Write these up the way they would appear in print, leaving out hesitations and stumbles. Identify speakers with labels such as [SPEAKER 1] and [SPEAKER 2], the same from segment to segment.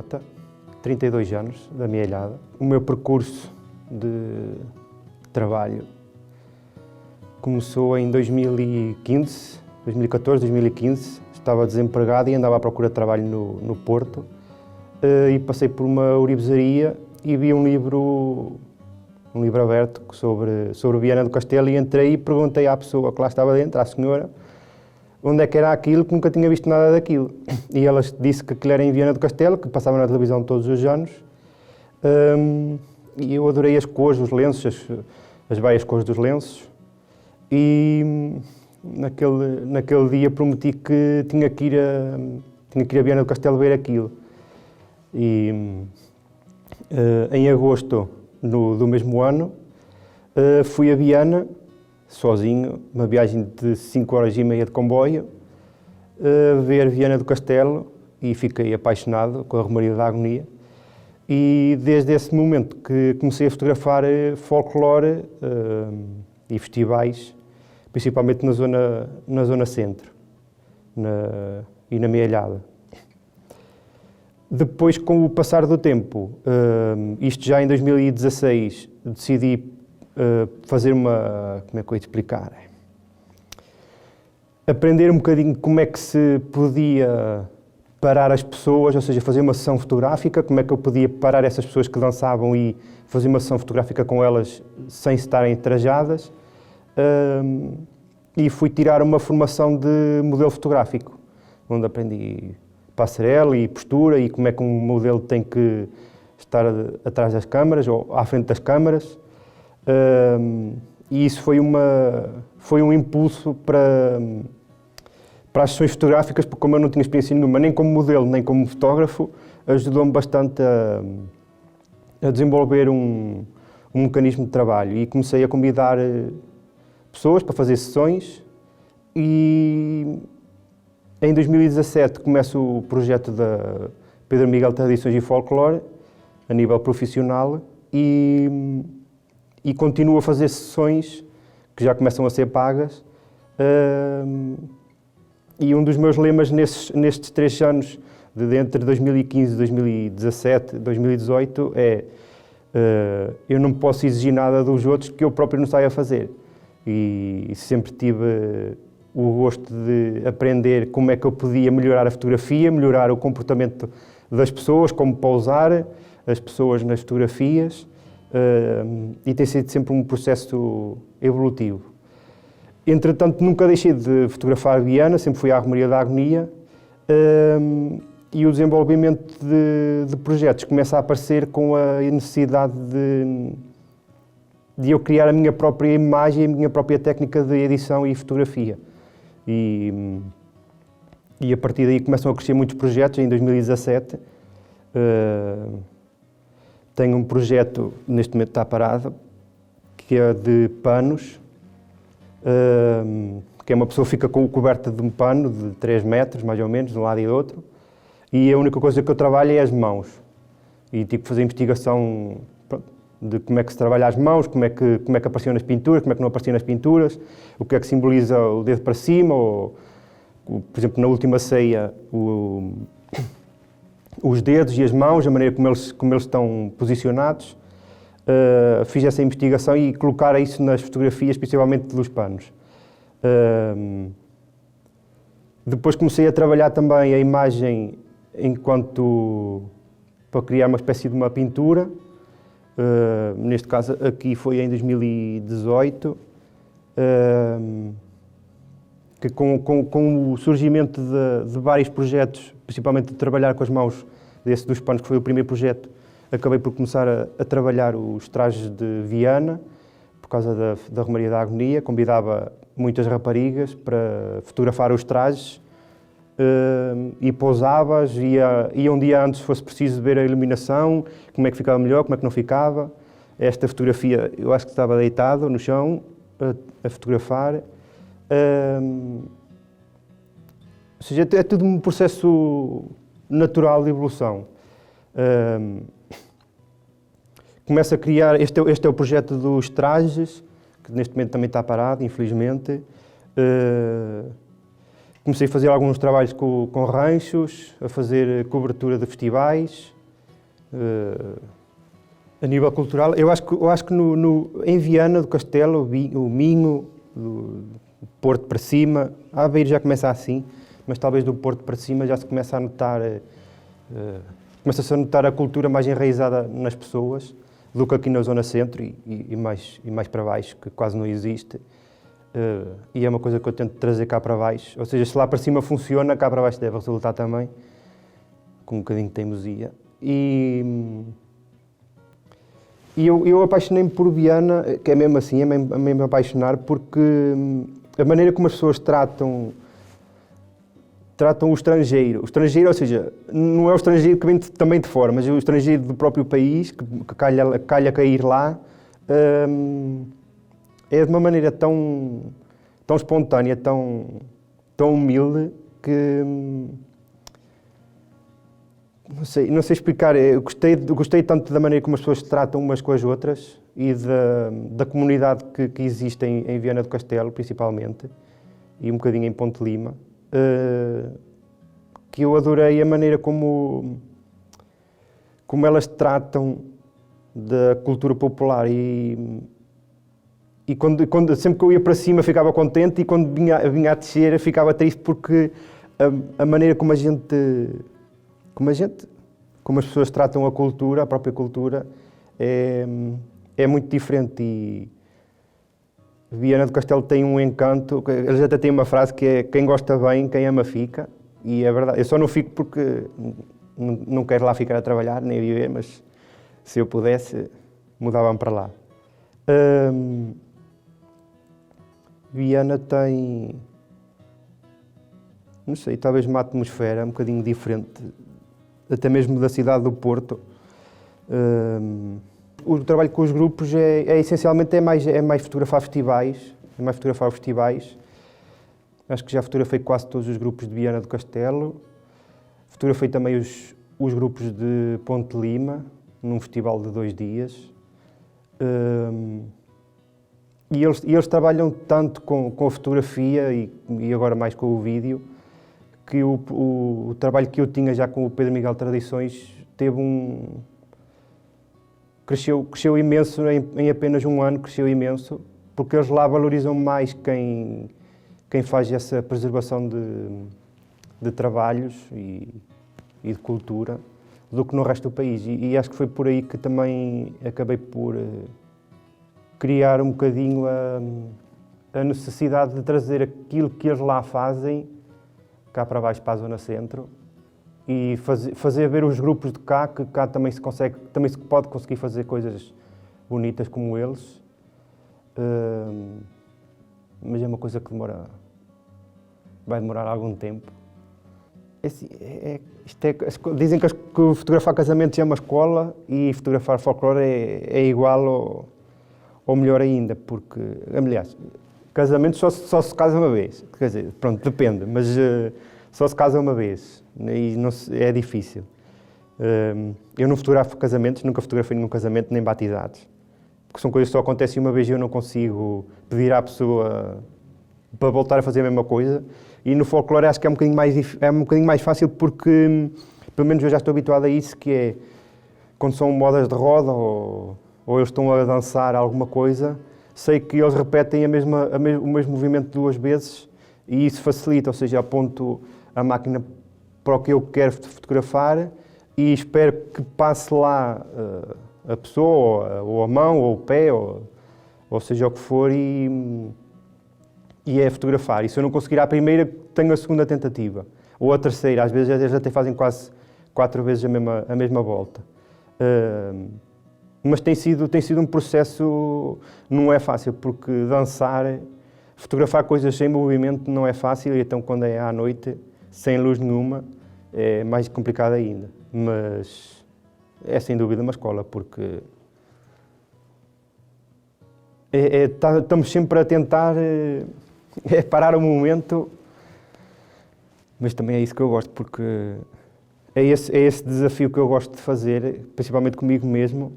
[SPEAKER 1] Mota, 32 anos, da Mielhada. O meu percurso de trabalho começou em 2015, 2014, 2015. Estava desempregado e andava à procura de trabalho no Porto. E passei por uma ourivesaria e vi um livro aberto sobre Viana do Castelo e entrei e perguntei à pessoa que lá estava dentro, à senhora, onde é que era aquilo, que nunca tinha visto nada daquilo. E ela disse que aquilo era em Viana do Castelo, que passava na televisão todos os anos. E eu adorei as cores, os lenços, as várias cores dos lenços. E naquele dia prometi que tinha que ir a Viana do Castelo ver aquilo. E em agosto do mesmo ano fui a Viana, sozinho, uma viagem de 5 horas e meia de comboio, ver Viana do Castelo e fiquei apaixonado com a Romaria da Agonia. E desde esse momento que comecei a fotografar folclore e festivais, principalmente na zona centro e na Mielhada. Depois, com o passar do tempo, isto já em 2016, decidi fazer como é que eu ia te explicar? Aprender um bocadinho como é que se podia parar as pessoas, ou seja, fazer uma sessão fotográfica, como é que eu podia parar essas pessoas que dançavam e fazer uma sessão fotográfica com elas sem estarem trajadas. E fui tirar uma formação de modelo fotográfico, onde aprendi passarela e postura e como é que um modelo tem que estar atrás das câmaras ou à frente das câmaras. E isso foi um impulso para as sessões fotográficas, porque como eu não tinha experiência nenhuma, nem como modelo, nem como fotógrafo, ajudou-me bastante a desenvolver um mecanismo de trabalho. E comecei a convidar pessoas para fazer sessões e em 2017 começo o projeto da Pedro Miguel Tradições e Folclore, a nível profissional, e continuo a fazer sessões que já começam a ser pagas. E um dos meus lemas nestes 3 anos, entre 2015, 2017 e 2018, é eu não posso exigir nada dos outros que eu próprio não saia a fazer. E sempre tive o gosto de aprender como é que eu podia melhorar a fotografia, melhorar o comportamento das pessoas, como pousar as pessoas nas fotografias, e tem sido sempre um processo evolutivo. Entretanto, nunca deixei de fotografar Viana, sempre fui à Romaria da Agonia, e o desenvolvimento de projetos começa a aparecer com a necessidade de eu criar a minha própria imagem, a minha própria técnica de edição e fotografia. E a partir daí começam a crescer muitos projetos. Em 2017 tenho um projeto, neste momento está parado, que é de panos, que é uma pessoa que fica coberta de um pano de 3 metros, mais ou menos, de um lado e do outro, e a única coisa que eu trabalho é as mãos. E tive que fazer investigação de como é que se trabalha as mãos, como é que apareciam nas pinturas, como é que não apareciam nas pinturas, o que é que simboliza o dedo para cima, ou, por exemplo, na última ceia, os dedos e as mãos, a maneira como eles estão posicionados. Fiz essa investigação e colocar isso nas fotografias, principalmente dos panos. Depois comecei a trabalhar também a imagem para criar uma espécie de uma pintura. Neste caso aqui foi em 2018, que com o surgimento de vários projetos, principalmente de trabalhar com as mãos, desse dos panos que foi o primeiro projeto, acabei por começar a trabalhar os trajes de Viana, por causa da Romaria da Agonia. Convidava muitas raparigas para fotografar os trajes, e pousava-as, ia um dia antes, se fosse preciso, ver a iluminação, como é que ficava melhor, como é que não ficava. Esta fotografia, eu acho que estava deitado no chão, a fotografar. Ou seja, é tudo um processo natural de evolução. Começo a criar, este é o projeto dos trajes, que neste momento também está parado, infelizmente. Comecei a fazer alguns trabalhos com ranchos, a fazer cobertura de festivais, A nível cultural, eu acho que em Viana do Castelo, o Minho, do Porto para cima, a Aveiro já começa assim, mas talvez do Porto para cima já se começa a notar, começa-se a notar a cultura mais enraizada nas pessoas do que aqui na zona centro e mais para baixo, que quase não existe. E é uma coisa que eu tento trazer cá para baixo, ou seja, se lá para cima funciona, cá para baixo deve resultar também, com um bocadinho de teimosia. E eu apaixonei-me por Viana, que é mesmo assim, é mesmo apaixonar, porque a maneira como as pessoas tratam o estrangeiro, ou seja, não é o estrangeiro que vem também de fora, mas o estrangeiro do próprio país, que calha cair lá, é de uma maneira tão espontânea, tão humilde, que não sei explicar. Eu gostei tanto da maneira como as pessoas se tratam umas com as outras e da comunidade que existe em Viana do Castelo, principalmente, e um bocadinho em Ponte Lima, que eu adorei a maneira como elas tratam da cultura popular e sempre que eu ia para cima ficava contente e quando vinha a descer ficava triste porque a maneira como as pessoas tratam a própria cultura, é muito diferente. E Viana do Castelo tem um encanto, eles até têm uma frase que é: quem gosta bem, quem ama fica, e é verdade. Eu só não fico porque não quero lá ficar a trabalhar, nem a viver, mas se eu pudesse, mudava-me para lá. Viana tem, não sei, talvez uma atmosfera um bocadinho diferente, até mesmo da cidade do Porto. O trabalho com os grupos essencialmente é mais fotografar festivais, Acho que já fotografei quase todos os grupos de Viana do Castelo. Fotografei também os grupos de Ponte Lima, num festival de 2 dias. E eles trabalham tanto com a fotografia e agora mais com o vídeo, que o trabalho que eu tinha já com o Pedro Miguel Tradições cresceu imenso em apenas um ano, cresceu imenso, porque eles lá valorizam mais quem faz essa preservação de trabalhos e de cultura do que no resto do país. E acho que foi por aí que também acabei por criar um bocadinho a necessidade de trazer aquilo que eles lá fazem cá para baixo, para a zona centro, e fazer ver os grupos de cá, que cá também se pode conseguir fazer coisas bonitas como eles, mas é uma coisa que vai demorar algum tempo. Dizem que fotografar casamentos é uma escola e fotografar folclore é igual ou melhor ainda, porque, aliás, casamento só se casa uma vez, quer dizer, pronto, depende, mas só se casa uma vez e é difícil. Eu não fotografo casamentos, nunca fotografei nenhum casamento, nem batizados, porque são coisas que só acontecem uma vez e eu não consigo pedir à pessoa para voltar a fazer a mesma coisa. E no folclore acho que é um bocadinho mais fácil porque, pelo menos eu já estou habituado a isso, que é quando são modas de roda ou eles estão a dançar alguma coisa, sei que eles repetem o mesmo movimento 2 vezes e isso facilita, ou seja, aponto a máquina para o que eu quero fotografar e espero que passe lá a pessoa, ou a mão, ou o pé, ou seja o que for, e é fotografar. E se eu não conseguir à primeira, tenho a segunda tentativa. Ou a terceira, às vezes eles até fazem quase 4 vezes a mesma volta. Mas tem sido um processo, não é fácil, porque fotografar coisas sem movimento não é fácil, e então quando é à noite, sem luz nenhuma, é mais complicado ainda. Mas é sem dúvida uma escola, porque estamos sempre a tentar parar o momento, mas também é isso que eu gosto, porque é esse desafio que eu gosto de fazer, principalmente comigo mesmo.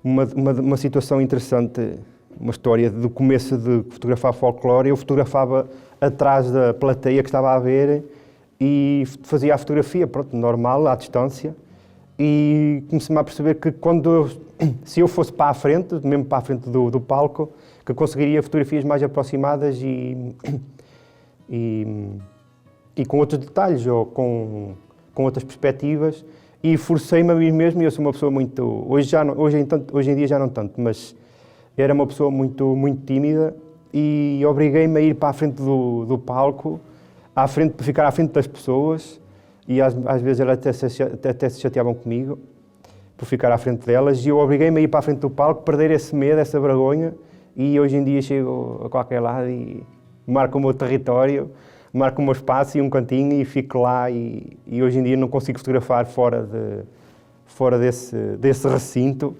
[SPEAKER 1] Uma situação interessante, uma história do começo de fotografar folclore. Eu fotografava atrás da plateia que estava a ver e fazia a fotografia, pronto, normal, à distância. e comecei-me a perceber que se eu fosse para a frente, mesmo para a frente do palco, que conseguiria fotografias mais aproximadas e com outros detalhes ou com outras perspectivas, e forcei-me a mim mesmo. E eu sou uma pessoa muito, hoje em dia já não tanto, mas era uma pessoa muito tímida, e obriguei-me a ir para a frente do palco, para ficar à frente das pessoas, e às vezes elas até se chateavam comigo por ficar à frente delas, e eu obriguei-me a ir para a frente do palco, perder esse medo, essa vergonha, e hoje em dia chego a qualquer lado e marco o meu território, marco o meu espaço e um cantinho e fico lá, e hoje em dia não consigo fotografar fora desse recinto,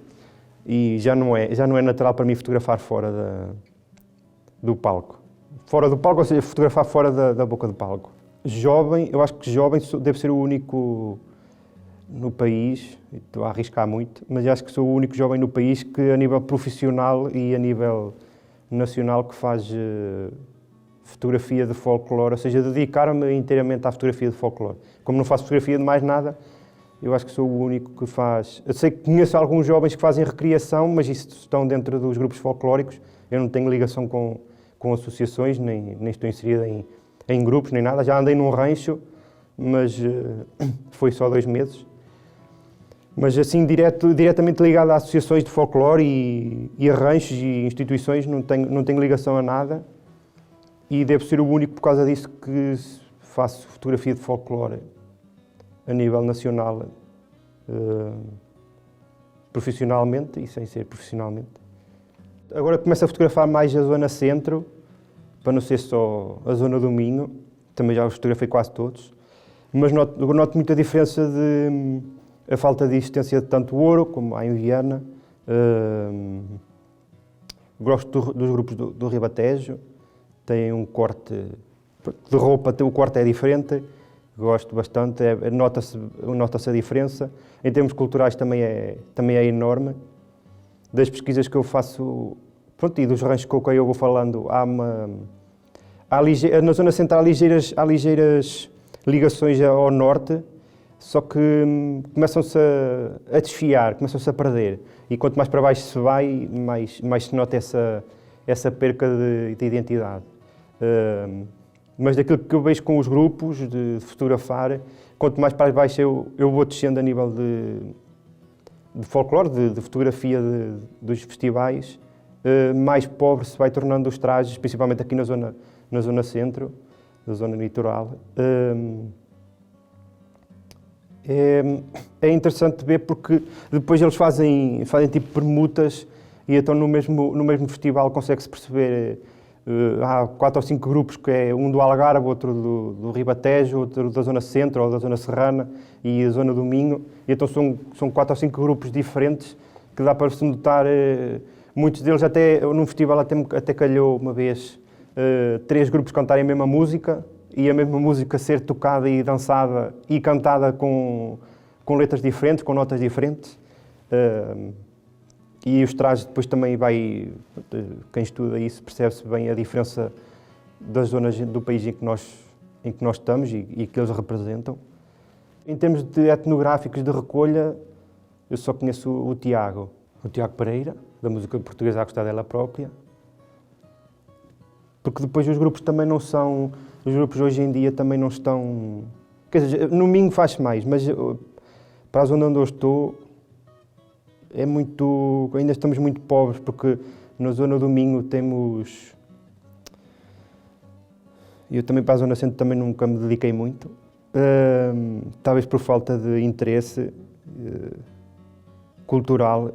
[SPEAKER 1] e já não é natural para mim fotografar fora do palco. Fora do palco, ou seja, fotografar fora da boca do palco. Jovem, eu acho que jovem deve ser o único no país, estou a arriscar muito, mas acho que sou o único jovem no país que, a nível profissional e a nível nacional, que faz fotografia de folclore, ou seja, dedicar-me inteiramente à fotografia de folclore. Como não faço fotografia de mais nada, eu acho que sou o único que faz. Eu sei que conheço alguns jovens que fazem recriação, mas isso estão dentro dos grupos folclóricos. Eu não tenho ligação com associações, nem estou inserido em grupos, nem nada. Já andei num rancho, mas foi só 2 meses. Mas assim, diretamente ligado a associações de folclore e a ranchos e instituições, não tenho ligação a nada. E devo ser o único, por causa disso, que faço fotografia de folclore a nível nacional, profissionalmente e sem ser profissionalmente. Agora começo a fotografar mais a zona centro, para não ser só a zona do Minho, também já os fotografei quase todos, mas noto muita diferença a falta de existência de tanto ouro, como há em Viana. Gosto dos grupos do Ribatejo, tem um corte de roupa, o corte é diferente, gosto bastante, nota-se a diferença. Em termos culturais também é enorme. Das pesquisas que eu faço, pronto, e dos ranchos com que eu vou falando, na zona central há ligeiras ligações ao norte, só que começam-se a desfiar, começam-se a perder. E quanto mais para baixo se vai, mais se nota essa perca de identidade. Mas daquilo que eu vejo com os grupos de fotografar, quanto mais para baixo eu vou descendo a nível de folclore, de fotografia dos festivais, mais pobre se vai tornando os trajes, principalmente aqui na zona centro, na zona litoral. É interessante ver, porque depois eles fazem tipo permutas, e então no mesmo festival consegue-se perceber. Há 4 ou 5 grupos, que é um do Algarve, outro do Ribatejo, outro da zona centro ou da zona serrana e a zona do Minho. E então são 4 ou 5 grupos diferentes que dá para se notar. Muitos deles, até num festival, até calhou uma vez 3 grupos cantarem a mesma música, e a mesma música ser tocada e dançada e cantada com letras diferentes, com notas diferentes. E os trajes depois também quem estuda isso percebe-se bem a diferença das zonas do país em que nós estamos e que eles representam. Em termos de etnográficos de recolha, eu só conheço o Tiago Pereira, da música portuguesa A Gostar Dela Própria, porque depois os grupos hoje em dia também não estão... Quer dizer, no Minho faz-se mais, mas para a zona onde eu estou, ainda estamos muito pobres, porque na zona do Minho temos... Eu também para a zona centro também nunca me dediquei muito, talvez por falta de interesse cultural.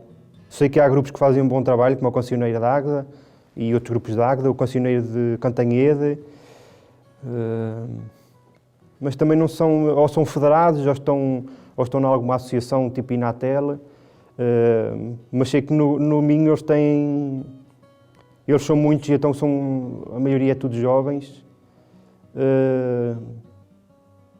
[SPEAKER 1] Sei que há grupos que fazem um bom trabalho, como a Cancioneira de Águeda e outros grupos de Águeda, o Cancioneiro de Cantanhede, mas também não são, ou são federados, ou estão em alguma associação tipo Inatel. Mas sei que no Minho eles são muitos, e então a maioria é tudo jovens,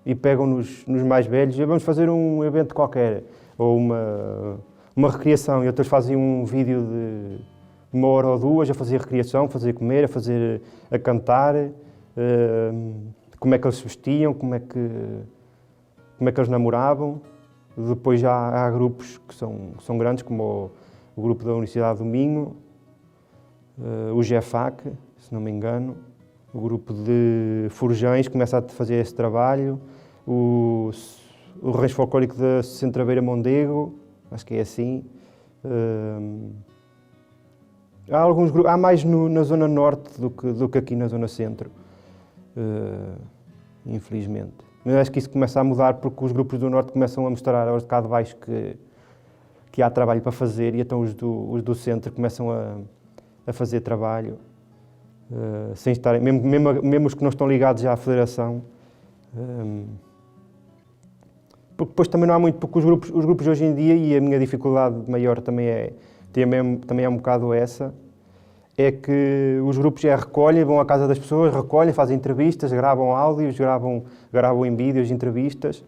[SPEAKER 1] e pegam nos mais velhos, e vamos fazer um evento qualquer, ou uma recriação, e outros fazem um vídeo de 1 hora ou 2 a fazer recriação, fazer comer, a cantar, como é que eles se vestiam, como é que eles namoravam. Depois já há grupos que são grandes, como o grupo da Universidade do Minho, o GEFAC, se não me engano, o grupo de Forjães começa a fazer esse trabalho, o Rancho Folclórico da Centraveira Mondego, acho que é assim. Há alguns grupos, há mais na zona norte do que aqui na zona centro, infelizmente. Mas acho que isso começa a mudar porque os grupos do norte começam a mostrar aos de cá de baixo que há trabalho para fazer, e então os do centro começam a fazer trabalho, sem estarem, mesmo os que não estão ligados à federação. Porque depois também não há muito, porque os grupos hoje em dia, e a minha dificuldade maior também é um bocado essa, é que os grupos recolhem, vão à casa das pessoas, recolhem, fazem entrevistas, gravam áudios, gravam em vídeos entrevistas,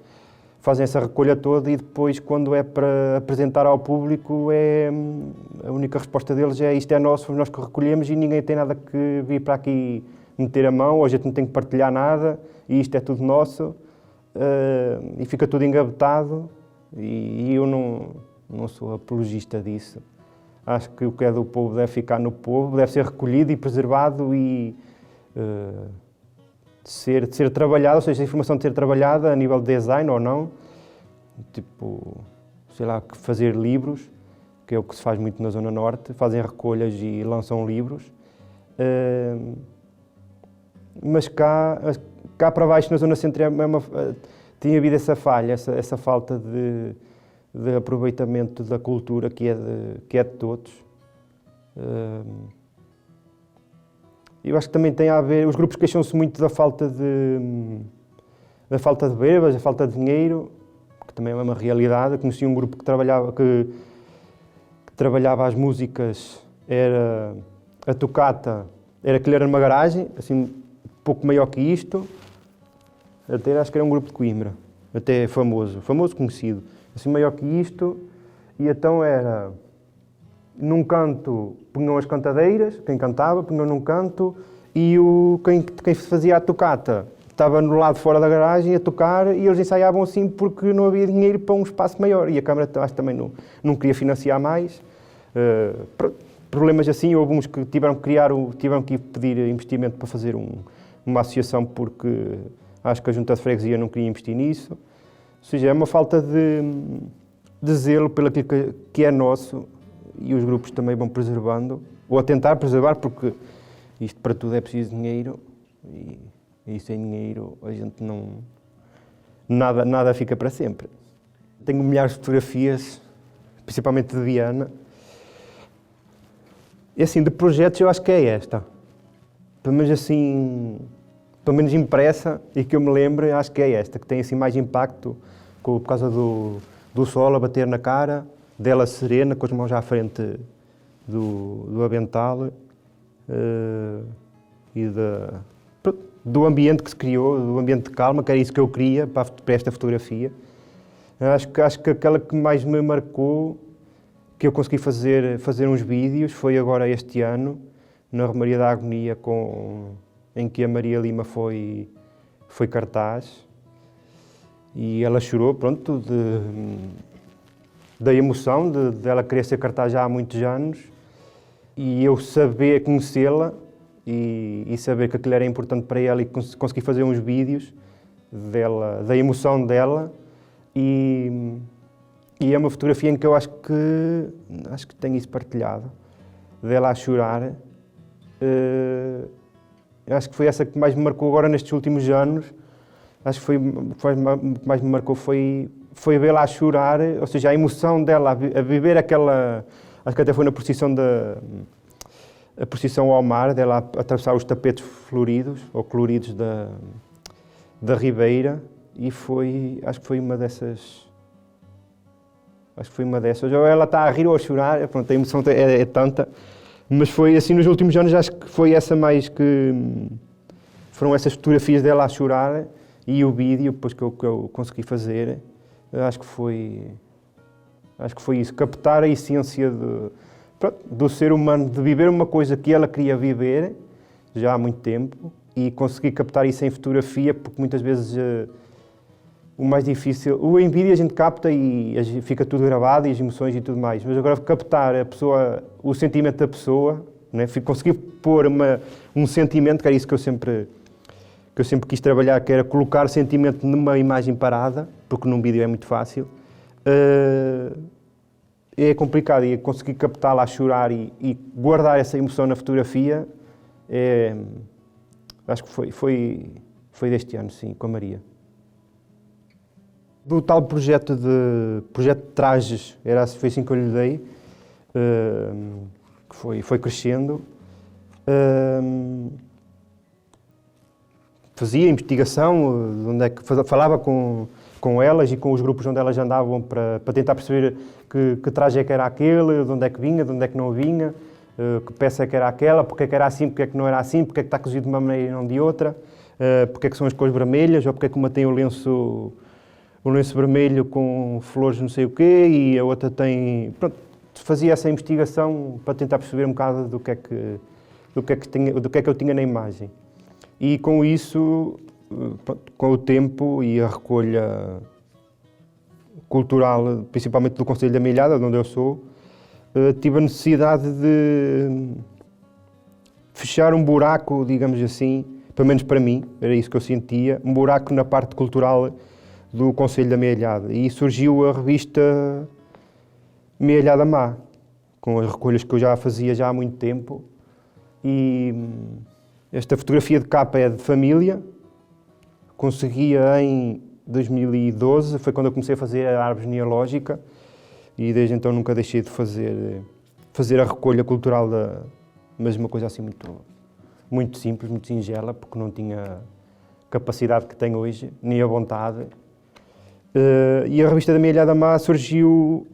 [SPEAKER 1] fazem essa recolha toda, e depois, quando é para apresentar ao público, a única resposta deles é: isto é nosso, nós que recolhemos e ninguém tem nada que vir para aqui meter a mão, ou a gente não tem que partilhar nada, e isto é tudo nosso. E fica tudo engavetado, e eu não sou apologista disso. Acho que o que é do povo deve ficar no povo, deve ser recolhido e preservado e ser trabalhado, ou seja, a informação de ser trabalhada a nível de design ou não, tipo, sei lá, fazer livros, que é o que se faz muito na Zona Norte, fazem recolhas e lançam livros. Mas cá para baixo, na Zona Centro, tinha havido essa falha, essa falta de aproveitamento da cultura que é de todos. Eu acho que também tem a ver, os grupos queixam-se muito da falta de verbas, da falta de dinheiro, que também é uma realidade. Eu conheci um grupo que trabalhava as músicas, a tocata, era que era numa garagem, assim, um pouco maior que isto. Até acho que era um grupo de Coimbra, até famoso conhecido, assim maior que isto, e então era, num canto punham as cantadeiras, quem cantava punham num canto, e quem fazia a tocata estava no lado fora da garagem a tocar, e eles ensaiavam assim porque não havia dinheiro para um espaço maior, e a Câmara acho que também não queria financiar mais. Problemas assim, houve uns que tiveram que pedir investimento para fazer uma associação, porque acho que a Junta de Freguesia não queria investir nisso. Ou seja, é uma falta de zelo pelo que é nosso, e os grupos também vão preservando, ou a tentar preservar, porque isto para tudo é preciso dinheiro, e sem dinheiro a gente nada fica para sempre. Tenho milhares de fotografias, principalmente de Viana. E assim, de projetos eu acho que é esta. Pelo menos impressa, e que eu me lembro, acho que é esta, que tem assim mais impacto, por causa do sol a bater na cara, dela serena, com as mãos à frente do avental, e do ambiente que se criou, do ambiente de calma, que era isso que eu queria para esta fotografia. Acho que aquela que mais me marcou, que eu consegui fazer uns vídeos, foi agora este ano, na Romaria da Agonia, em que a Maria Lima foi cartaz, e ela chorou, pronto, da emoção dela querer ser cartaz já há muitos anos, e eu saber conhecê-la e saber que aquilo era importante para ela, e consegui fazer uns vídeos dela, da emoção dela, e é uma fotografia em que eu acho que tenho isso partilhado, dela a chorar. Acho que foi essa que mais me marcou agora nestes últimos anos. Acho que o que mais me marcou foi vê-la a chorar, ou seja, a emoção dela a viver aquela... Acho que até foi na procissão a procissão ao mar, dela a atravessar os tapetes floridos, ou coloridos da Ribeira, e acho que foi uma dessas... Ou ela está a rir ou a chorar, pronto, a emoção é tanta. Mas foi assim, nos últimos anos, acho que foi essa mais que... Foram essas fotografias dela a chorar, e o vídeo, depois que eu consegui fazer, acho que foi isso, captar a essência do ser humano, de viver uma coisa que ela queria viver, já há muito tempo, e conseguir captar isso em fotografia, porque muitas vezes o mais difícil, em vídeo a gente capta e fica tudo gravado e as emoções e tudo mais, mas agora captar a pessoa, o sentimento da pessoa, né? Conseguir pôr um sentimento, que era isso que eu sempre quis trabalhar, que era colocar sentimento numa imagem parada, porque num vídeo é muito fácil, é complicado, e conseguir captá-la a chorar e guardar essa emoção na fotografia, acho que foi deste ano, sim, com a Maria. Do tal projeto de trajes, foi assim que eu lhe dei, que foi crescendo. Fazia investigação, falava com elas e com os grupos onde elas andavam para tentar perceber que traje é que era aquele, de onde é que vinha, de onde é que não vinha, que peça é que era aquela, porque é que era assim, porque é que não era assim, porque é que está cozido de uma maneira e não de outra, porque é que são as cores vermelhas, ou porque é que uma tem o lenço vermelho com flores não sei o quê e a outra tem... Pronto, fazia essa investigação para tentar perceber um bocado do que é que eu tinha na imagem. E com isso, pronto, com o tempo e a recolha cultural, principalmente do Concelho da Milhada, de onde eu sou, tive a necessidade de fechar um buraco, digamos assim, pelo menos para mim, era isso que eu sentia, um buraco na parte cultural do Concelho da Milhada. E surgiu a revista Milhada Má, com as recolhas que eu já fazia já há muito tempo. E esta fotografia de capa é de família. Conseguia em 2012, foi quando eu comecei a fazer a árvore genealógica, e desde então nunca deixei de fazer a recolha cultural mas uma coisa assim muito simples, muito singela, porque não tinha a capacidade que tenho hoje, nem a vontade. E a revista da Milhada Má surgiu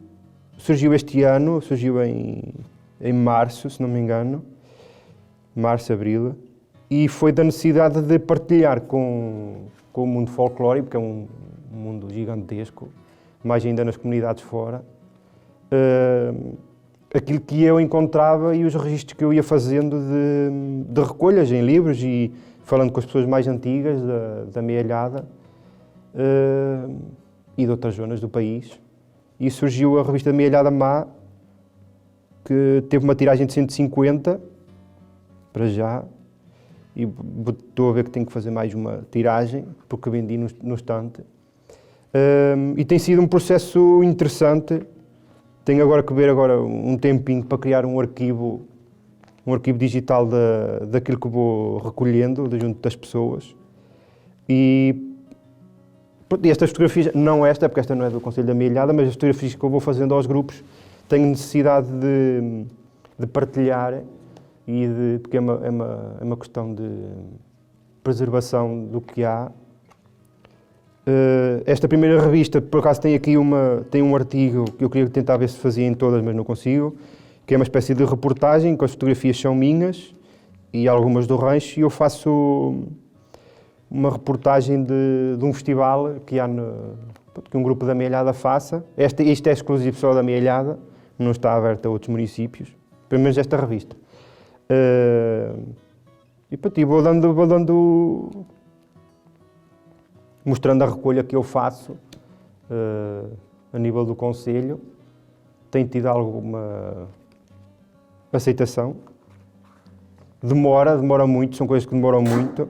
[SPEAKER 1] este ano, surgiu em março, se não me engano, março, abril, e foi da necessidade de partilhar com o mundo folclórico, que é um mundo gigantesco, mais ainda nas comunidades fora, aquilo que eu encontrava e os registros que eu ia fazendo de recolhas em livros e falando com as pessoas mais antigas da Milhada e de outras zonas do país. E surgiu a revista Milhada Má, que teve uma tiragem de 150, para já, e estou a ver que tenho que fazer mais uma tiragem, porque vendi no estante. E tem sido um processo interessante. Tenho agora que ver um tempinho para criar um arquivo digital daquilo que vou recolhendo junto das pessoas. E estas fotografias, não esta, porque esta não é do Concelho da Milhada, mas as fotografias que eu vou fazendo aos grupos, tenho necessidade de partilhar, porque é uma questão de preservação do que há. Esta primeira revista, por acaso, tem um artigo que eu queria tentar ver se fazia em todas, mas não consigo, que é uma espécie de reportagem, que as fotografias são minhas e algumas do rancho, e eu faço uma reportagem de um festival que um grupo da Milhada faça. Isto é exclusivo só da Milhada, não está aberto a outros municípios, pelo menos esta revista. E vou dando mostrando a recolha que eu faço a nível do Concelho. Tem tido alguma aceitação. Demora muito, são coisas que demoram muito.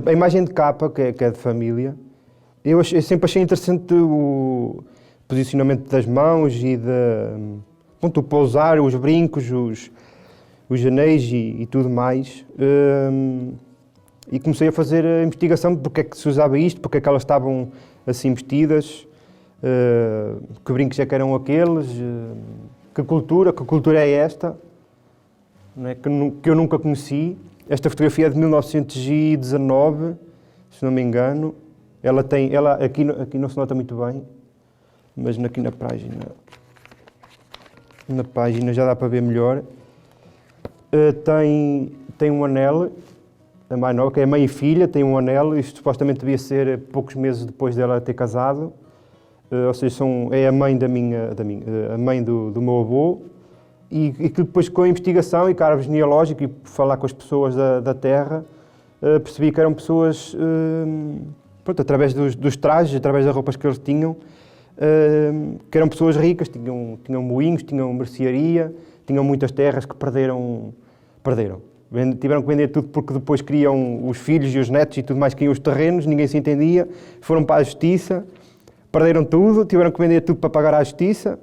[SPEAKER 1] A imagem de capa, que é de família, eu sempre achei interessante o posicionamento das mãos e o pousar, os brincos, os anéis e tudo mais. E comecei a fazer a investigação de porque é que se usava isto, porque é que elas estavam assim vestidas, que brincos é que eram aqueles, que cultura é esta, não é? Que eu nunca conheci. Esta fotografia é de 1919, se não me engano. Ela aqui não se nota muito bem, mas aqui na página já dá para ver melhor. Tem um anel, a mais nova, que é mãe e filha, tem um anel. Isto supostamente devia ser poucos meses depois dela ter casado. Ou seja, é a mãe a mãe do meu avô. E que depois, com a investigação e com a árvore genealógica e falar com as pessoas da terra, percebi que eram pessoas pronto, através dos trajes, através das roupas que eles tinham, que eram pessoas ricas, tinham moinhos, tinham mercearia, tinham muitas terras que perderam. Tiveram que vender tudo porque depois queriam os filhos e os netos e tudo mais, queriam os terrenos, ninguém se entendia, foram para a justiça, perderam tudo, tiveram que vender tudo para pagar à justiça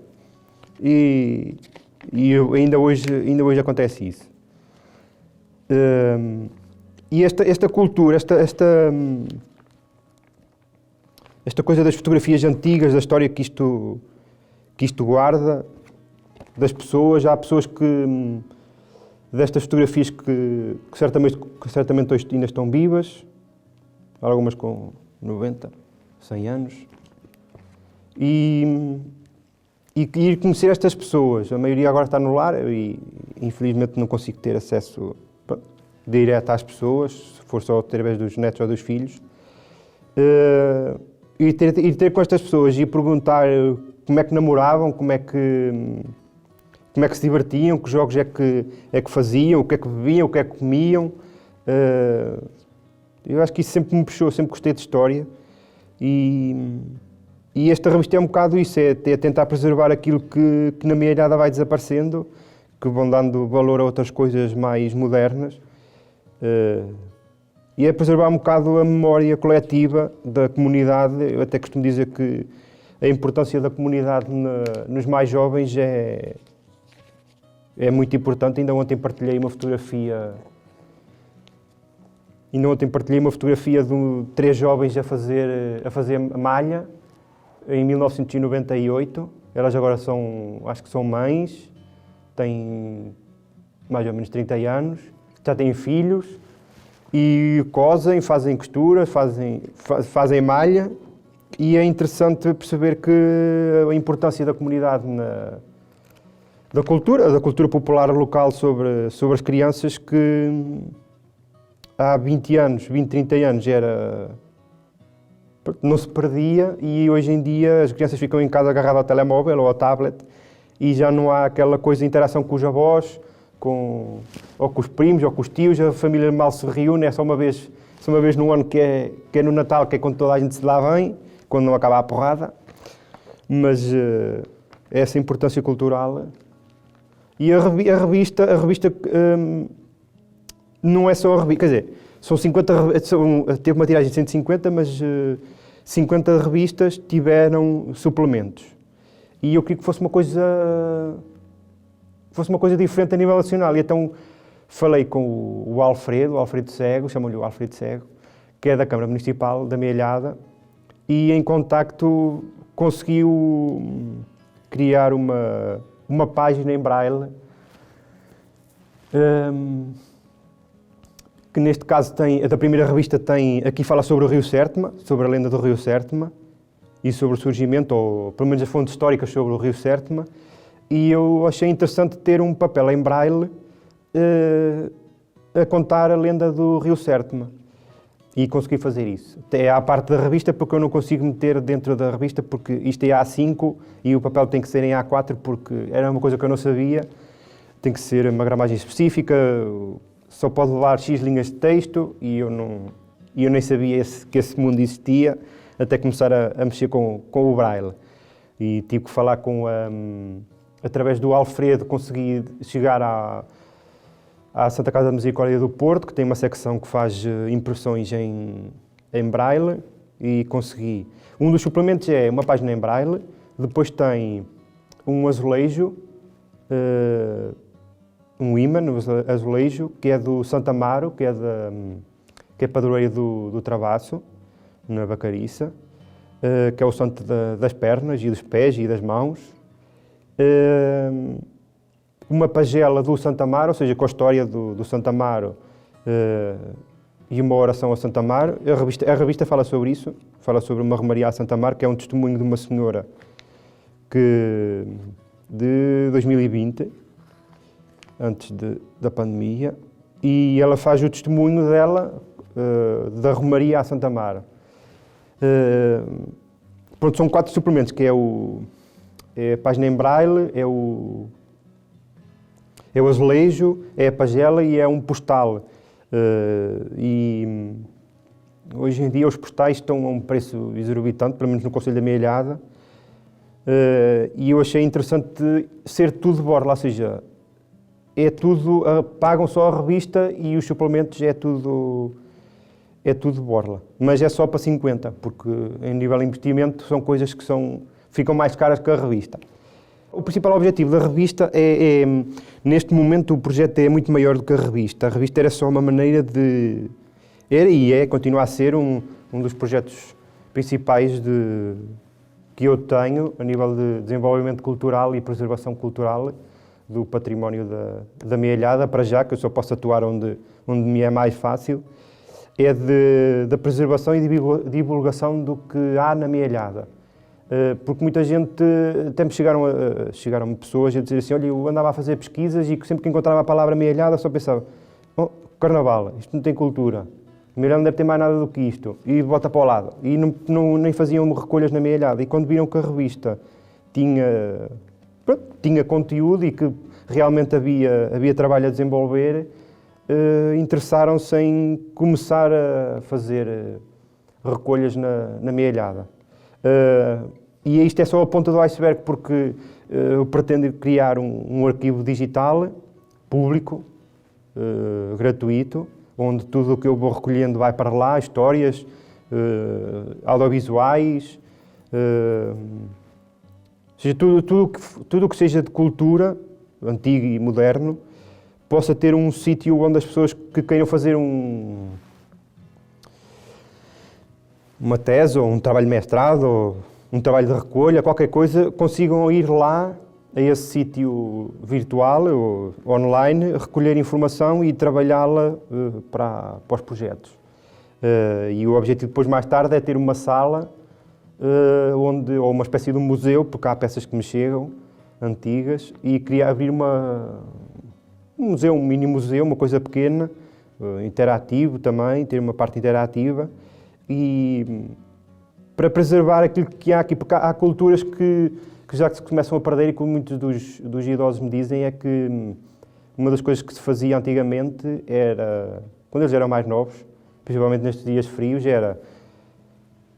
[SPEAKER 1] e ainda hoje acontece isso. E esta cultura, esta coisa das fotografias antigas, da história que isto guarda, das pessoas, há pessoas destas fotografias que certamente hoje ainda estão vivas, algumas com 90, 100 anos, e ir conhecer estas pessoas. A maioria agora está no lar e infelizmente não consigo ter acesso direto às pessoas, se for só através dos netos ou dos filhos. Ir ter com estas pessoas e perguntar como é que namoravam, como é que se divertiam, que jogos é que faziam, o que é que bebiam, o que é que comiam. Eu acho que isso sempre me puxou, sempre gostei de história. E esta revista é um bocado isso, é tentar preservar aquilo que na minha idade vai desaparecendo, que vão dando valor a outras coisas mais modernas. E é preservar um bocado a memória coletiva da comunidade. Eu até costumo dizer que a importância da comunidade nos mais jovens é muito importante. Ainda ontem partilhei uma fotografia de 3 jovens a fazer malha em 1998. Elas agora acho que são mães, têm mais ou menos 30 anos, já têm filhos e cosem, fazem costura, fazem malha, e é interessante perceber que a importância da comunidade da cultura popular local sobre as crianças, que há 20, 30 anos não se perdia, e hoje em dia as crianças ficam em casa agarradas ao telemóvel ou ao tablet e já não há aquela coisa de interação com os avós, ou com os primos, ou com os tios. A família mal se reúne, é só uma vez no ano, que é no Natal, que é quando toda a gente se dá bem, quando não acaba a porrada. Mas essa importância cultural. E a revista não é só a revista, quer dizer, são 50, teve uma tiragem de 150, mas 50 revistas tiveram suplementos. E eu queria que fosse uma coisa diferente a nível nacional. E então falei com o Alfredo Cego, chamam-lhe o Alfredo Cego, que é da Câmara Municipal da Meilhada, e em contacto conseguiu criar uma página em braille, que neste caso a da primeira revista aqui fala sobre o Rio Sértema, sobre a lenda do Rio Sértema e sobre o surgimento, ou pelo menos as fontes históricas sobre o Rio Sértema, e eu achei interessante ter um papel em braille a contar a lenda do Rio Sértema, e consegui fazer isso. Até à parte da revista, porque eu não consigo meter dentro da revista, porque isto é A5 e o papel tem que ser em A4, porque era uma coisa que eu não sabia, tem que ser uma gramagem específica, só pode levar X linhas de texto, e eu nem sabia que esse mundo existia, até começar a mexer com o braille. E tive que falar através do Alfredo, consegui chegar à Santa Casa da Misericórdia do Porto, que tem uma secção que faz impressões em braille, e consegui. Um dos suplementos é uma página em braille, depois tem um azulejo, um ímã no azulejo, que é do Santo Amaro, que é padroeiro do Travasso, na Bacariça, que é o santo das pernas e dos pés e das mãos. Uma pagela do Santo Amaro, ou seja, com a história do Santo Amaro, e uma oração a Santo Amaro. A revista fala sobre isso, fala sobre uma romaria a Santo Amaro, que é um testemunho de uma senhora de 2020, antes da pandemia, e ela faz o testemunho dela, da romaria a Santo Amaro. Pronto, são 4 suplementos, que é a página em braille, é o azulejo, é a pagela e é um postal. E Hoje em dia os postais estão a um preço exorbitante, pelo menos no Concelho da Mealhada, e eu achei interessante ser tudo de borla, ou seja, é tudo, pagam só a revista e os suplementos é tudo de borla. Mas é só para 50, porque em nível de investimento são coisas que ficam mais caras que a revista. O principal objetivo da revista neste momento o projeto é muito maior do que a revista. A revista era só uma maneira de... continua a ser um dos projetos principais que eu tenho a nível de desenvolvimento cultural e preservação cultural do património da Mealhada, para já, que eu só posso atuar onde me é mais fácil, é da preservação e divulgação do que há na Mealhada. Porque muita gente, até me chegaram pessoas a dizer assim, olha, eu andava a fazer pesquisas e sempre que encontrava a palavra Mealhada só pensava, oh, Carnaval, isto não tem cultura, a Mealhada não deve ter mais nada do que isto, e bota para o lado. E nem faziam recolhas na Mealhada. E quando viram que a revista tinha conteúdo e que realmente havia trabalho a desenvolver, interessaram-se em começar a fazer recolhas na Mealhada. E isto é só a ponta do iceberg, porque eu pretendo criar um arquivo digital, público, gratuito, onde tudo o que eu vou recolhendo vai para lá, histórias, audiovisuais, ou seja, tudo o que seja de cultura, antigo e moderno, possa ter um sítio onde as pessoas que queiram fazer uma tese, ou um trabalho de mestrado, ou um trabalho de recolha, qualquer coisa, consigam ir lá a esse sítio virtual ou online, recolher informação e trabalhá-la para os projetos. E o objetivo depois, mais tarde, é ter uma sala ou uma espécie de um museu, porque há peças que me chegam, antigas, e abrir um museu, um mini museu, uma coisa pequena, interativo também, ter uma parte interativa, e para preservar aquilo que há aqui, porque há culturas que já se começam a perder, e como muitos dos idosos me dizem, é que uma das coisas que se fazia antigamente era, quando eles eram mais novos, principalmente nestes dias frios, era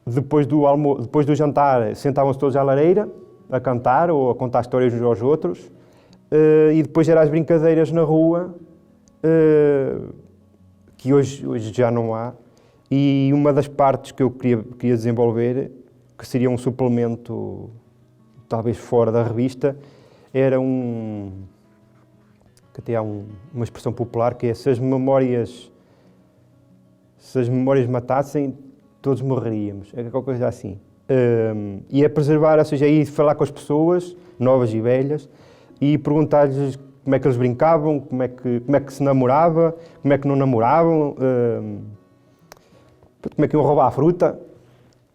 [SPEAKER 1] depois do jantar, sentavam-se todos à lareira a cantar ou a contar histórias uns aos outros, e depois eram as brincadeiras na rua, que hoje já não há. E uma das partes que eu queria desenvolver, que seria um suplemento, talvez fora da revista, era que até há uma expressão popular, que é se as memórias matassem, todos morreríamos. É qualquer coisa assim. E é preservar, ou seja, ir falar com as pessoas, novas e velhas, e perguntar-lhes como é que eles brincavam, como é que se namorava, como é que não namoravam, como é que iam roubar a fruta,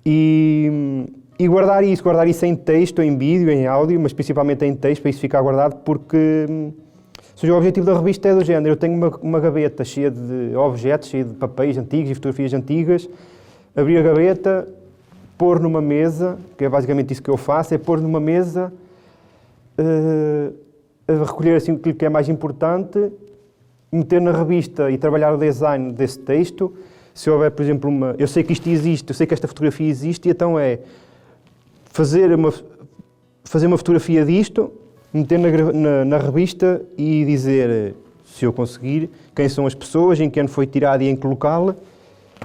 [SPEAKER 1] e guardar isso em texto, em vídeo, em áudio, mas principalmente em texto, para isso ficar guardado, porque ou seja, o objetivo da revista é do género. Eu tenho uma gaveta cheia de objetos, cheia de papéis antigos e fotografias antigas, abrir a gaveta, pôr numa mesa, que é basicamente isso que eu faço, é pôr numa mesa, a recolher assim aquilo que é mais importante, meter na revista e trabalhar o design desse texto. Se houver, por exemplo, eu sei que isto existe, eu sei que esta fotografia existe, e então é fazer uma fotografia disto, meter na revista e dizer, se eu conseguir, quem são as pessoas, em que ano foi tirada e em que local,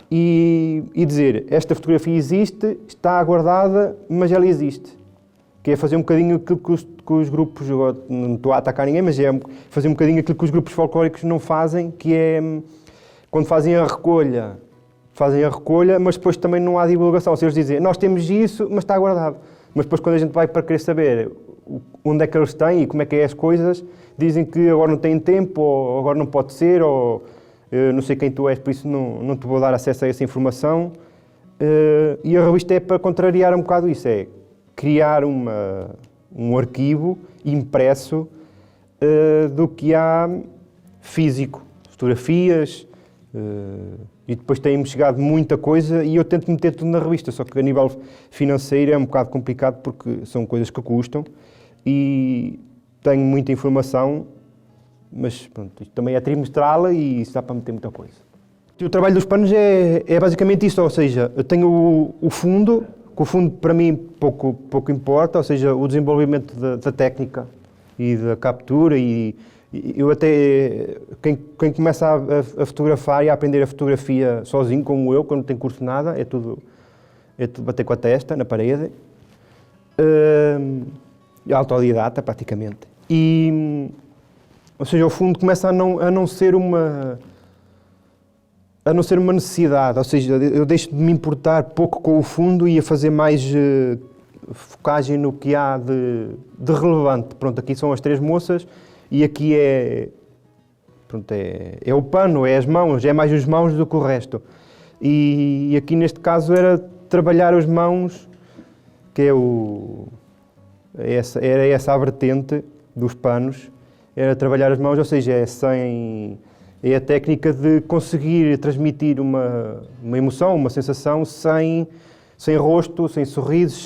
[SPEAKER 1] e dizer, esta fotografia existe, está guardada, mas ela existe. Que é fazer um bocadinho aquilo que os grupos, não estou a atacar ninguém, mas é fazer um bocadinho aquilo que os grupos folclóricos não fazem, que é, quando fazem a recolha, mas depois também não há divulgação. Se eles dizem, nós temos isso, mas está guardado. Mas depois, quando a gente vai para querer saber onde é que eles têm e como é que é as coisas, dizem que agora não têm tempo, ou agora não pode ser, ou não sei quem tu és, por isso não te vou dar acesso a essa informação. E a revista é para contrariar um bocado isso, é criar um arquivo impresso do que há físico, fotografias, e depois tem-me chegado muita coisa e eu tento meter tudo na revista, só que a nível financeiro é um bocado complicado porque são coisas que custam e tenho muita informação, mas pronto, isto também é trimestral e isso dá para meter muita coisa. O trabalho dos panos é basicamente isso, ou seja, eu tenho o fundo, que o fundo para mim pouco importa, ou seja, o desenvolvimento da técnica e da captura e eu até, quem começa a fotografar e a aprender a fotografia sozinho, como eu, quando não tem curso de nada, é tudo bater com a testa na parede, autodidata praticamente. Ou seja, o fundo começa a não ser uma necessidade, ou seja, eu deixo de me importar pouco com o fundo e a fazer mais focagem no que há de relevante. Pronto, aqui são as 3 moças e aqui é o pano, é as mãos, é mais as mãos do que o resto. E aqui neste caso era trabalhar as mãos, que era essa a vertente dos panos, era trabalhar as mãos, ou seja, é a técnica de conseguir transmitir uma emoção, uma sensação sem rosto, sem sorrisos,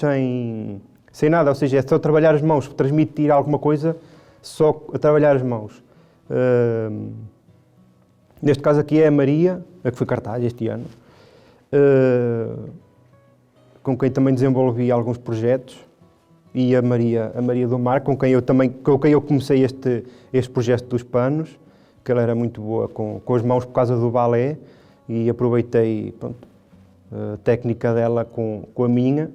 [SPEAKER 1] sem nada. Ou seja, é só trabalhar as mãos, transmitir alguma coisa, só a trabalhar as mãos. Neste caso aqui é a Maria, a que foi cartaz este ano, com quem também desenvolvi alguns projetos, e a Maria do Mar, com quem eu comecei este projeto dos panos, que ela era muito boa com as mãos por causa do balé e aproveitei a técnica dela com a minha.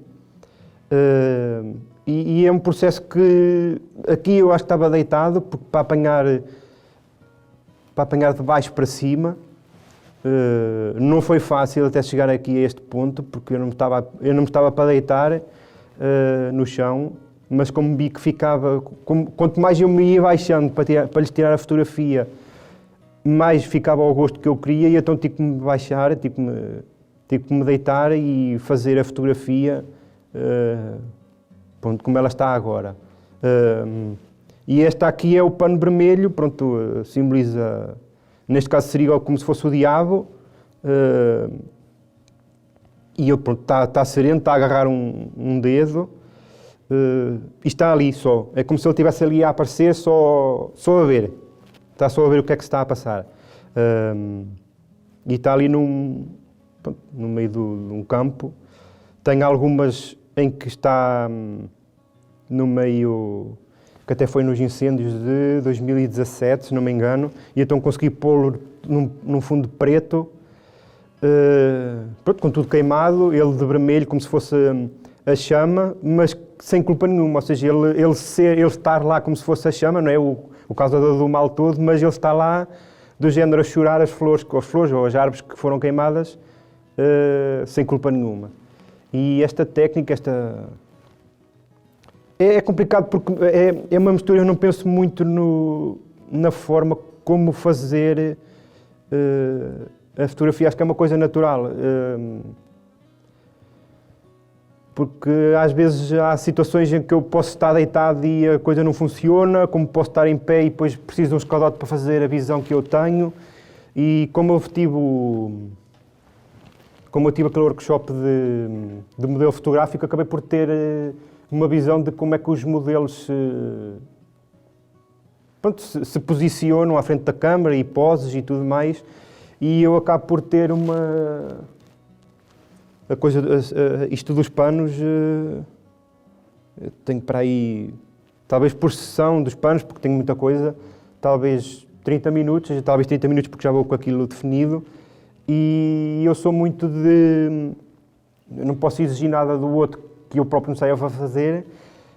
[SPEAKER 1] E é um processo que aqui eu acho que estava deitado, porque para apanhar de baixo para cima não foi fácil até chegar aqui a este ponto, porque eu não me estava para deitar no chão, mas como vi que ficava, quanto mais eu me ia baixando para lhes tirar a fotografia, mais ficava ao gosto que eu queria, e então tive que me baixar, tive que me deitar e fazer a fotografia como ela está agora. E esta aqui é o pano vermelho, simboliza, neste caso seria como se fosse o diabo, e ele está sereno, está a agarrar um dedo, e está ali só, é como se ele estivesse ali a aparecer só a ver. Está só a ver o que é que se está a passar. E está ali no meio de um campo. Tem algumas em que está no meio, que até foi nos incêndios de 2017, se não me engano, e então consegui pô-lo num fundo preto, com tudo queimado, ele de vermelho, como se fosse a chama, mas sem culpa nenhuma. Ou seja, ele estar lá como se fosse a chama, não é o causador do mal todo, mas ele está lá do género a chorar as flores ou as árvores que foram queimadas sem culpa nenhuma. E esta técnica, é complicado porque é uma mistura, eu não penso muito na forma como fazer a fotografia, acho que é uma coisa natural. Porque às vezes há situações em que eu posso estar deitado e a coisa não funciona, como posso estar em pé e depois preciso de um escadote para fazer a visão que eu tenho. E como eu tive aquele workshop de modelo fotográfico, acabei por ter uma visão de como é que os modelos se posicionam à frente da câmara e poses e tudo mais. E eu acabo por ter isto dos panos, tenho para aí, talvez por sessão dos panos, porque tenho muita coisa, talvez 30 minutos porque já vou com aquilo definido, e eu sou muito eu não posso exigir nada do outro que eu próprio não saiba fazer,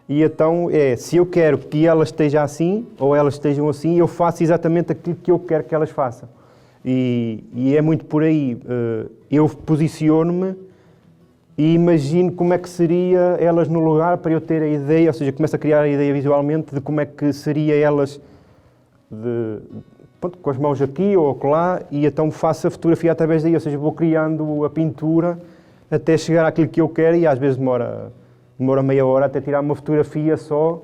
[SPEAKER 1] e então se eu quero que ela esteja assim, ou elas estejam assim, eu faço exatamente aquilo que eu quero que elas façam. E é muito por aí, eu posiciono-me e imagino como é que seria elas no lugar para eu ter a ideia, ou seja, começo a criar a ideia visualmente de como é que seria elas com as mãos aqui ou acolá, e então faço a fotografia através daí, ou seja, vou criando a pintura até chegar àquilo que eu quero, e às vezes demora meia hora até tirar uma fotografia só,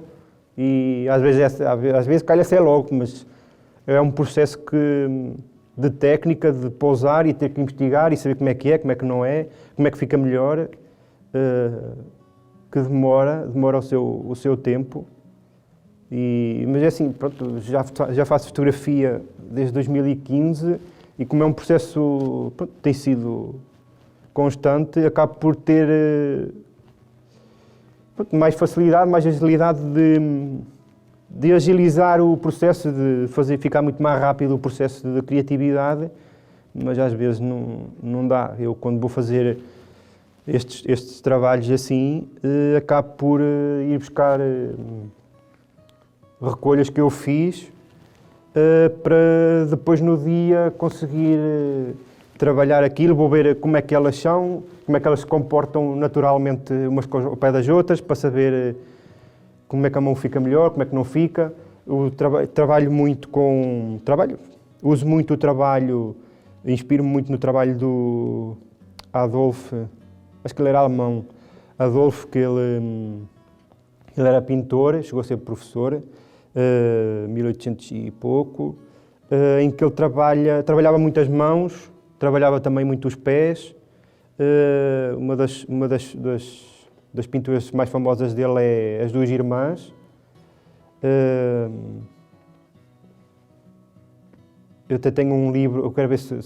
[SPEAKER 1] e às vezes calha-se logo, mas é um processo de técnica, de pousar e ter que investigar e saber como é que não é, como é que fica melhor, que demora o seu tempo. Mas é assim, já faço fotografia desde 2015 e como é um processo, pronto, tem sido constante, acabo por ter mais facilidade, mais agilidade de agilizar o processo, de fazer ficar muito mais rápido o processo de criatividade, mas às vezes não dá. Eu, quando vou fazer estes trabalhos assim, acabo por ir buscar recolhas que eu fiz para depois no dia conseguir trabalhar aquilo, vou ver como é que elas são, como é que elas se comportam naturalmente umas ao pé das outras, para saber como é que a mão fica melhor, como é que não fica. Trabalho muito uso muito o trabalho, inspiro-me muito no trabalho do Adolf, acho que ele era alemão, Adolf, que ele era pintor, chegou a ser professor, 1800 e pouco, em que ele trabalhava muito as mãos, trabalhava também muito os pés. Uma das pinturas mais famosas dele é As Duas Irmãs. Eu até tenho um livro, eu quero ver se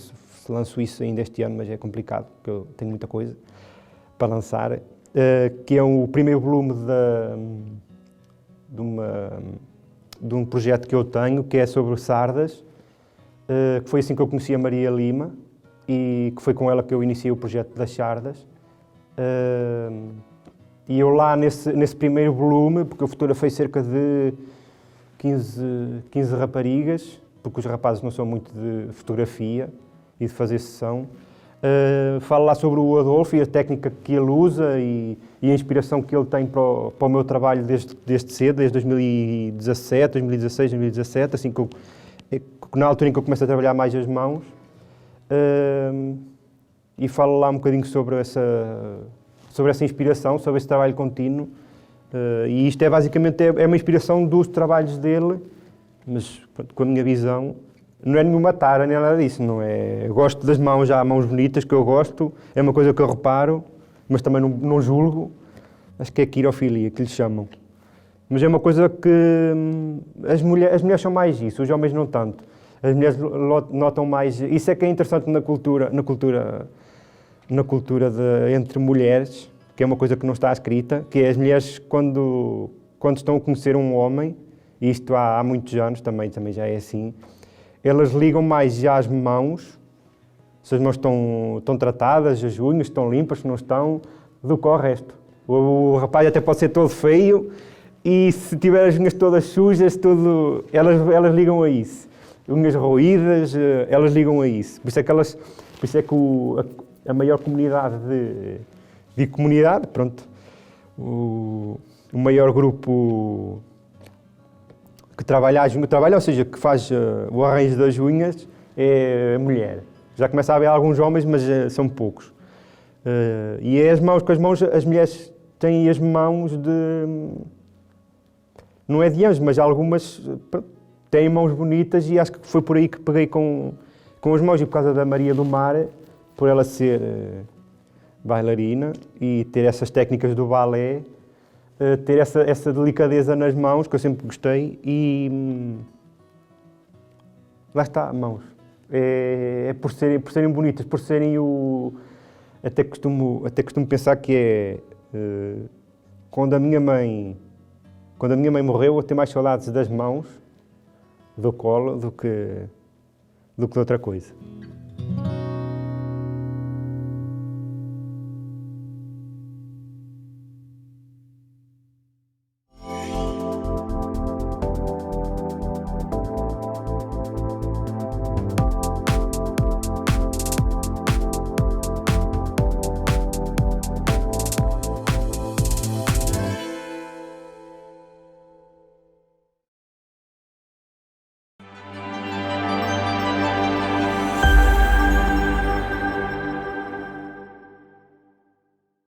[SPEAKER 1] lanço isso ainda este ano, mas é complicado, porque eu tenho muita coisa para lançar, que é o primeiro volume de um projeto que eu tenho, que é sobre sardas, que foi assim que eu conheci a Maria Lima, e que foi com ela que eu iniciei o projeto das sardas. E eu lá nesse primeiro volume, porque eu fotografei cerca de 15 raparigas, porque os rapazes não são muito de fotografia e de fazer sessão, falo lá sobre o Adolfo e a técnica que ele usa e a inspiração que ele tem para o meu trabalho desde cedo, desde 2017, 2016, 2017, assim na altura em que eu começo a trabalhar mais as mãos. E falo lá um bocadinho sobre essa inspiração, sobre esse trabalho contínuo. E isto é basicamente uma inspiração dos trabalhos dele, mas pronto, com a minha visão. Não é nenhuma tara, nem nada disso, não é? Eu gosto das mãos, já há mãos bonitas que eu gosto, é uma coisa que eu reparo, mas também não julgo. Acho que é quirofilia, que lhes chamam. Mas é uma coisa que as mulheres são mais isso, os homens não tanto. As mulheres notam mais, isso é que é interessante na cultura entre mulheres, que é uma coisa que não está escrita, que é as mulheres quando estão a conhecer um homem, e isto há muitos anos também já é assim, elas ligam mais já às mãos, se as mãos estão tratadas, as unhas estão limpas, se não estão, do que ao resto. O rapaz até pode ser todo feio e se tiver as unhas todas sujas, elas ligam a isso. Unhas roídas, elas ligam a isso. Por isso é que a maior comunidade de comunidade, pronto, o maior grupo que trabalha, ou seja, que faz o arranjo das unhas, é a mulher. Já começa a haver alguns homens, mas são poucos. E é as mãos, com as mãos, as mulheres têm as mãos não é de anjos, mas algumas têm mãos bonitas e acho que foi por aí que peguei com as mãos, e por causa da Maria do Mar, por ela ser bailarina e ter essas técnicas do balé, ter essa delicadeza nas mãos, que eu sempre gostei, e lá está, mãos. É por serem bonitas, por serem até costumo pensar que quando a minha mãe morreu, eu tenho mais saudades das mãos, do colo, do que de outra coisa.